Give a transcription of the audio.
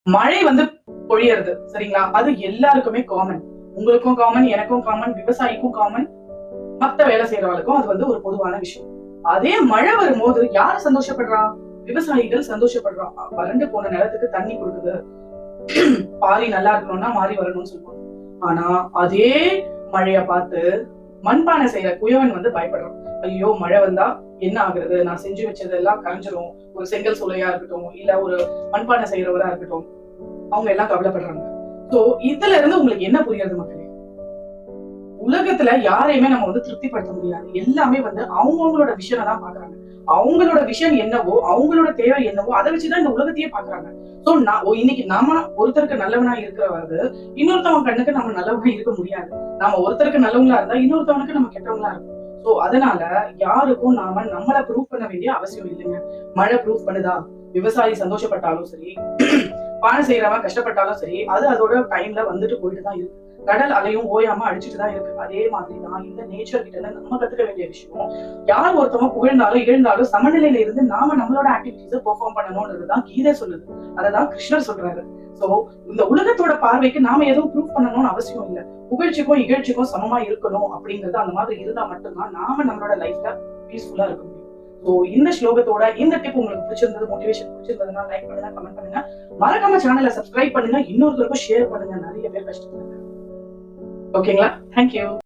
மழை வந்து பொழியறது சரிங்களா? அது எல்லாருக்குமே காமன். உங்களுக்கும் காமன், எனக்கும் காமன், விவசாயிக்கும் காமன், மத்த வேலை செய்யறவங்களுக்கும் அது வந்து ஒரு பொதுவான விஷயம். அதே மழை வரும்போது யாரு சந்தோஷப்படுறா? விவசாயிகள் சந்தோஷப்படுறான். வறண்டு போன நிலத்துக்கு தண்ணி கொடுக்குது. பாரி நல்லா இருக்கணும்னா மாறி வரணும்னு சொல்லுவாங்க. ஆனா அதே மழைய பார்த்து மண்பானை செய்யற குயவன் வந்து பயப்படுறான். ஐயோ மழை வந்தா என்ன ஆகுறது? நான் செஞ்சு வச்சதெல்லாம் கரைஞ்சிரும். ஒரு செங்கல் சூளையா இருக்கட்டும், இல்ல ஒரு மண்பானை செய்யறவரா இருக்கட்டும், அவங்க எல்லாம் கவலைப்படுறாங்க. சோ இதுல இருந்து உங்களுக்கு என்ன புரியுது மக்களே? உலகத்துல யாரையுமே நம்ம வந்து திருப்திப்படுத்த முடியாது. எல்லாமே வந்து அவங்கவங்களோட விஷனை தான் பாக்குறாங்க. அவங்களோட விஷன் என்னவோ, அவங்களோட தேவை என்னவோ, அதை வச்சுதான் இந்த உலகத்தையே பாக்குறாங்க. சோ இன்னைக்கு நாம ஒருத்தருக்கு நல்லவனா இருக்கிறவது, இன்னொருத்தவங்க கண்ணுக்கு நம்ம நல்லவனா இருக்க முடியாது. நாம ஒருத்தருக்கு நல்லவங்களா இருந்தா, இன்னொருத்தவனுக்கு நம்ம கெட்டவங்களா இருக்கும். சோ அதனால யாருக்கும் நாம நம்மள ப்ரூவ் பண்ண வேண்டிய அவசியம் இல்லைங்க. மழை ப்ரூவ் பண்ணுதா? விவசாயி சந்தோஷப்பட்டாலும் சரி, பானை செய்யறவன் கஷ்டப்பட்டாலும் சரி, அது அதோட டைம்ல வந்துட்டு போயிட்டு தான் இருக்கு. கடல் அலையும் ஓயாம அடிச்சுட்டு தான் இருக்கு. அதே மாதிரிதான் இந்த நேச்சர் கிட்ட இருந்து நம்ம கத்துக்க வேண்டிய விஷயம், யார் ஒருத்தவங்க புகழ்ந்தாலும் இழந்தாலும் சமநிலையில இருந்து நாம நம்மளோட ஆக்டிவிட்டிஸை பெர்ஃபார்ம் பண்ணணும்ன்றதுதான் கீதை சொல்லுது. அததான் கிருஷ்ணர் சொல்றாரு. சோ இந்த உலகத்தோட பார்வைக்கு நாம எதுவும் ப்ரூவ் பண்ணணும்னு அவசியம் இல்லை. புகழ்ச்சிக்கும் இகழ்ச்சிக்கும் சமமா இருக்கணும் அப்படிங்கிறது அந்த மாதிரி இருந்தா மட்டும்தான் நாம நம்மளோட லைஃப்ல பீஸ்ஃபுல்லா இருக்க முடியும். சோ இந்த ஸ்லோகத்தோட இந்த டிப் உங்களுக்கு பிடிச்சிருந்தது, மோட்டிவேஷன் பிடிச்சிருந்ததுன்னா லைக் பண்ணுங்க, கமெண்ட் பண்ணுங்க, மறக்காம சேனலை சப்ஸ்கிரைப் பண்ணுங்க, இன்னொருத்தருக்கும் ஷேர் பண்ணுங்க. நிறைய பேர் கஷ்டப்படுறாங்க. ஓகேங்களா? தேங்க்யூ.